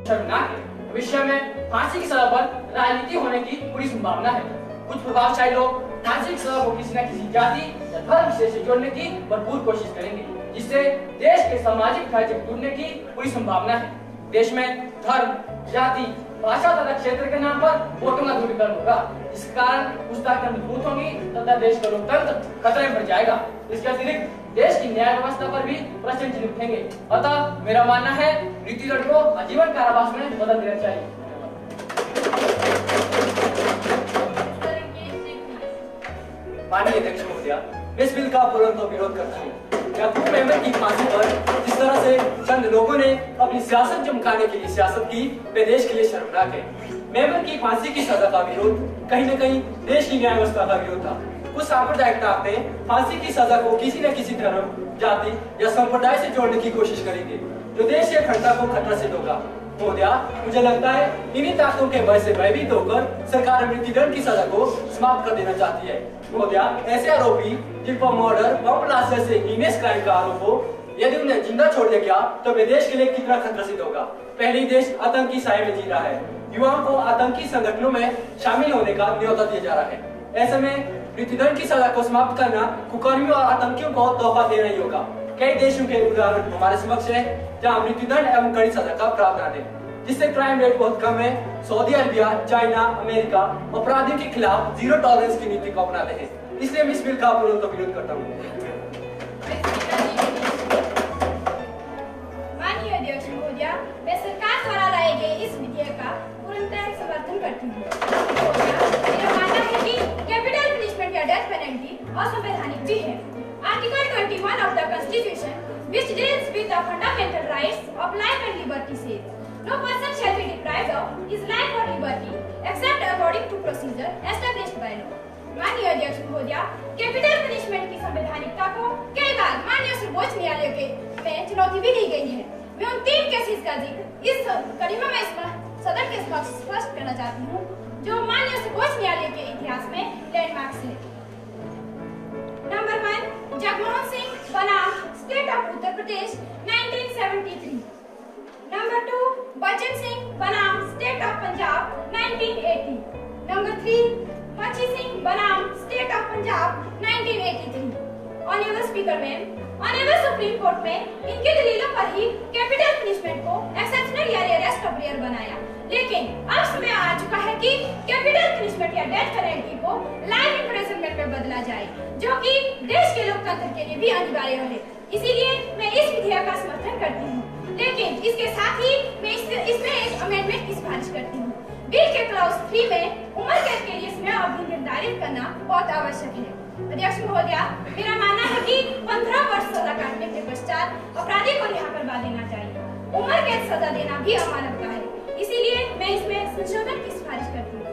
शर्मनाक है। भविष्य में फांसी की सजा पर राजनीति होने की पूरी संभावना है। कुछ प्रभावशाली लोग फांसी की सजा को किसी न किसी जाति या धर्म से जोड़ने की भरपूर कोशिश करेंगे, जिससे देश के सामाजिक ढांचे टूटने की पूरी संभावना है। देश में धर्म, जाति, भाषा तथा क्षेत्र के नाम पर वोटों का ध्रुवीकरण होगा, जिसके कारण पुस्ताकें मजबूत होंगी तथा देश का लोकतंत्र खतरे में पड़ जाएगा। इसके अतिरिक्त देश की न्याय व्यवस्था पर भी प्रश्न चिन्ह उठेंगे। अतः मेरा मानना है ऋतुदंड को आजीवन कारावास में बदल देना चाहिए। माननीय अध्यक्ष महोदया, मैं इस बिल का पूर्ण विरोध करता हूँ। याकूब मेमन की फांसी पर जिस तरह से चंद लोगों ने अपनी सियासत चमकाने के लिए सियासत की, वे देश के लिए शर्मनाक है। मेमन की फांसी की सजा का विरोध कहीं न कहीं देश की न्याय व्यवस्था का विरोध था। कुछ सांप्रदायिक ताकतें फांसी की सजा को किसी न किसी धर्म, जाति या संप्रदाय से जोड़ने की कोशिश करेंगे, जो देश की अखंडता को खतरा से होगा। महोदया, मुझे लगता है इन्हीं ताकतों के भय से भयभीत होकर सरकार मृत्युदंड की सजा को समाप्त कर देना चाहती है। महोदया, ऐसे आरोपी जिन पर मर्डर, बम ब्लास्ट जैसे हीनियस क्राइम का आरोप हो, यदि उन्हें जिंदा छोड़ दिया गया तो वे देश के लिए कितना खतरा सिद्ध होगा। पहले ही देश आतंकी साए में जी रहा है, युवाओं को आतंकी संगठनों में शामिल होने का न्योता दिया जा रहा है। ऐसे में मृत्युदंड की सजा को समाप्त करना कुकर्मियों और आतंकियों को तोहफा देना ही होगा। कई देशों के उदाहरण हमारे समक्ष है जहां मृत्युदंड एवं कड़ी सजा का प्रावधान है, जिससे क्राइम रेट बहुत कम है। सऊदी अरबिया, चाइना, अमेरिका अपराधियों के खिलाफ जीरो टॉलरेंस की नीति को अपनाते हैं। इसलिए मैं इस बिल का पूर्ण विरोध करता हूँ। माननीय अध्यक्ष महोदया, मैं सरकार द्वारा लाए गए इस विधेयक का पूर्णतः समर्थन करती हूँ। मेरा मानना है कि कैपिटल पनिशमेंट या डेथ पेनल्टी असंवैधानिक भी है। Article 21 of the Constitution, which deals with the fundamental rights of life and liberty, says, "No person shall be deprived of his life or liberty except according to procedure established by law." माननीय अध्यक्ष महोदया, capital punishment की संवैधानिकता को कई बार माननीय सर्वोच्च न्यायालय में चुनौती भी दी गई है। मैं उन 3 केसेस का जिक्र इस कड़ी में सदन के समक्ष स्पष्ट करना चाहती हूँ, जो माननीय सर्वोच्च न्यायालय के इतिहास में लैंडमार्क्स है। नंबर 1, जगमोहन सिंह बनाम state of Uttar Pradesh 1973। Number 2, Bachchan Singh बनाम स्टेट ऑफ पंजाब 1980। नंबर 3, मच्छी सिंह बनाम state of Punjab 1983। Honourable speaker ma'am, honourable supreme court में इनके दलीलों पर ही कैपिटल पनिशमेंट को एक्सेप्शनल या रेस्ट ऑफ रेयर बनाया, लेकिन अब समय आ चुका है कि कैपिटल पनिशमेंट या डेथ पेनल्टी को लाइफ इम्प्रिजनमेंट में बदला जाए, जो कि देश के लोकतंत्र के लिए भी अनिवार्य है। इसीलिए मैं इस विधेयक का समर्थन करती हूँ, लेकिन इसके साथ ही मैं इसमें एक अमेंडमेंट की सिफारिश करती हूँ। बिल के क्लॉज 3 में उम्र कैद के लिए समय अवधि निर्धारित करना बहुत आवश्यक है। अध्यक्ष महोदया, मेरा मानना है कि 15 वर्ष सजा काटने के पश्चात अपराधी को रिहा करवा देना चाहिए। उम्र कैद सजा देना भी अमानवता है, इसीलिए मैं इसमें संशोधन की सिफारिश करती हूँ।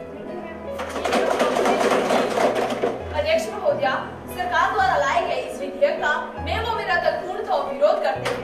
अध्यक्ष महोदया, सरकार द्वारा लाए गए इस विधेयक का मैं व मेरा दल पूर्णतः विरोध करते हैं।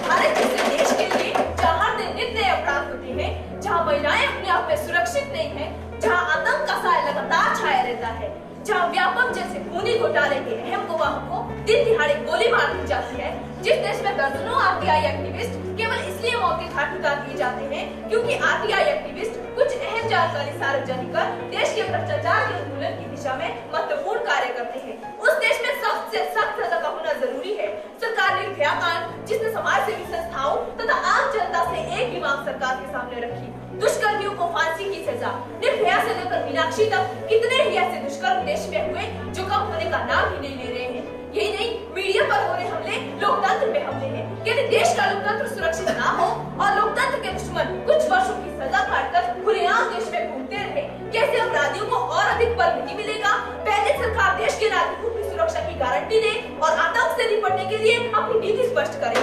भारत जैसे देश के लिए जहाँ हर दिन नित नए अपराध होते हैं, जहाँ महिलाएं अपने आप में सुरक्षित नहीं है, जहाँ आतंक का साया लगातार छाया रहता है, जहाँ व्यापक जैसे खूनी घोटाले के अहम गवाहों को दिन दिहाड़े गोली मार दी जाती है, जिस देश में दर्जनों आरटीआई एक्टिविस्ट केवल इसलिए मौत के घाट उतार दिए जाते हैं क्योंकि आरटीआई एक्टिविस्ट कुछ अहम जानकारी सार्वजनिक कर देश के भ्रष्टाचार के उन्मूलन की दिशा में महत्वपूर्ण कार्य करते हैं, उस देश में सख्त से सख्त सजा का होना जरूरी है। सरकार निर्भया कांड, जिसने समाज सेवी संस्थाओं तथा आम जनता से एक ही मांग सरकार के सामने रखी, दुष्कर्मियों को फांसी की सजा। निर्भया से लेकर मीनाक्षी तक कितने ही ऐसे दुष्कर्म देश में हुए जो कम होने का नाम ही नहीं ले रहे हैं। यही नहीं, मीडिया पर हो रहे हमले लोकतंत्र पे हमले हैं। यदि देश का लोकतंत्र सुरक्षित ना हो और लोकतंत्र के दुश्मन कुछ वर्षों की सजा काटकर खुलेआम देश में घूमते रहे, कैसे अपराधियों को और अधिक बल नहीं मिलेगा? पहले सरकार देश के नागरिकों की सुरक्षा की गारंटी दे और आतंक से निपटने के लिए अपनी नीति स्पष्ट करे।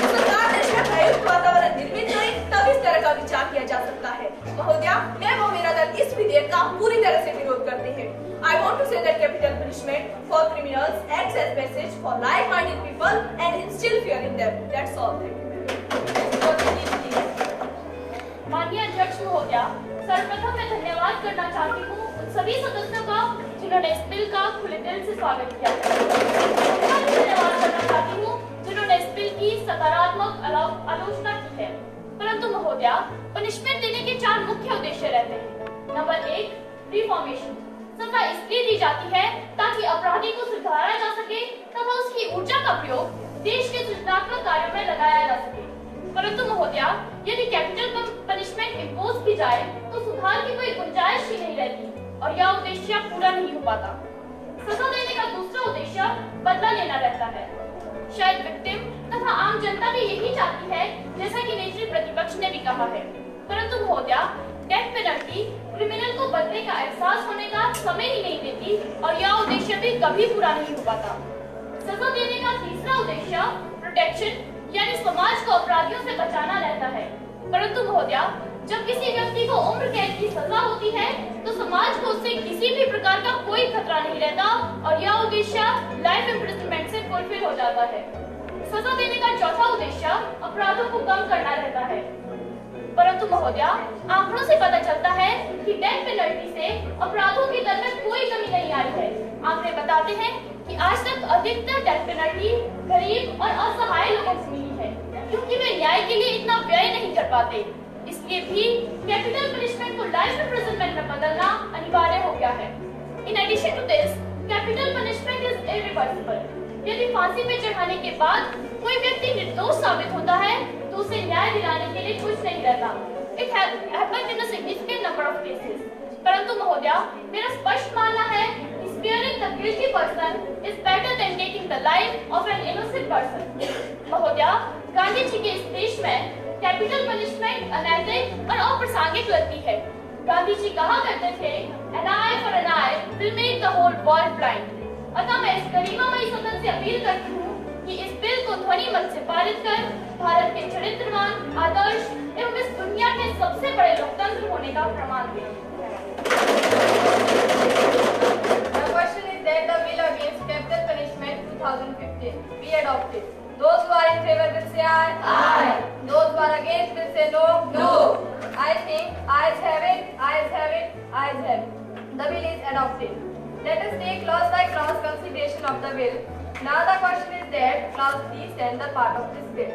सरकार देश में भययुक्त वातावरण निर्मित करे, तब इस तरह का विचार किया जा सकता है। महोदया, मैं व मेरा दल इस विधेयक का पूरी तरह से विरोध करते हैं। I want to say that capital punishment for criminals acts as message for like-minded people and instill fear in them. That's all. माननीय अध्यक्ष महोदया, सर्वप्रथम मैं धन्यवाद करना चाहती हूँ उन सभी सदस्यों का जिन्होंने इस बिल का खुले दिल से स्वागत किया। धन्यवाद करना चाहती हूँ जिन्होंने इस बिल की सकारात्मक आलोचना की है। परंतु महोदया, पनिशमेंट देने के 4 मुख्य उद्देश्य रहते हैं। Number 1, reformation. सजा इसलिए दी जाती है ताकि अपराधी को सुधारा जा सके तथा उसकी ऊर्जा का प्रयोग देश के सृजनात्मक कार्यों में लगाया जा सके। परंतु महोदया, यदि कैपिटल पनिशमेंट इम्पोज की जाए तो सुधार की कोई गुंजाइश ही नहीं रहती और यह उद्देश्य पूरा नहीं हो पाता। सजा देने का दूसरा उद्देश्य बदला लेना रहता है। शायद विक्टिम तथा आम जनता भी यही चाहती है, जैसा कि नेत्री प्रतिपक्ष ने भी कहा है। परंतु महोदया, डेथ पेनल्टी क्रिमिनल को बदले का एहसास होने का समय ही नहीं देती और यह उद्देश्य भी कभी पूरा नहीं हो पाता। सजा देने का तीसरा उद्देश्य प्रोटेक्शन यानी समाज को अपराधियों से बचाना रहता है। परंतु महोदया, जब किसी व्यक्ति को उम्र कैद की सजा होती है तो समाज को उससे किसी भी प्रकार का कोई खतरा नहीं रहता और यह उद्देश्य लाइफ इम्प्रिजनमेंट से फुलफिल हो जाता है। सजा देने का चौथा उद्देश्य अपराधों को कम करना रहता है। परंतु महोदया, आंकड़ों से पता चलता है कि डेथ पेनल्टी से अपराधों की दर में कोई कमी नहीं आई है। आंकड़े बताते हैं कि आज तक अधिकतर डेथ पेनल्टी गरीब और असहाय लोगों को मिली है, क्योंकि वे न्याय के लिए इतना व्यय नहीं कर पाते। इसलिए भी कैपिटल पनिशमेंट को लाइफ इम्प्रिजनमेंट में बदलना अनिवार्य हो गया है। In addition to this, capital punishment is irreversible. यदि फांसी पे चढ़ाने के बाद कोई व्यक्ति निर्दोष साबित होता है तो उसे न्याय दिलाने के लिए कुछ नहीं रहता। It happened in a significant number of cases. परंतु महोदया, मेरा स्पष्ट मानना है कि sparing the guilty person is better than taking the life of an innocent person. महोदया, गांधी जी के इस देश में कैपिटल पनिशमेंट अनैतिक और अप्रासंगिक लगती है। गांधी जी कहा करते थे, an eye for an eye will make the whole world blind. अतः मैं इस गरिमामयी सदन से अपील करती हूँ कि इस बिल को ध्वनि मत से पारित कर भारत के चरित्रवान, आदर्श एवं इस दुनिया के सबसे बड़े लोकतंत्र होने का प्रमाण दें। The question is that the bill against capital punishment 2015 be adopted. Those who are in favor will say aye. Aye. Those who are against will say no. No. I think ayes have it. Ayes have it. Ayes have it. The bill is adopted. Let us take clause by clause consideration of the bill. Now the question is that clause 3 stands the part of this bill.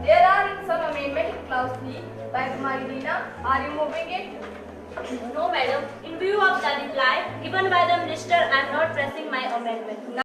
There are some amendment in clause 3 by Kumari Deena. Are you moving it? No, madam. In view of the reply given by the minister, I am not pressing my amendment.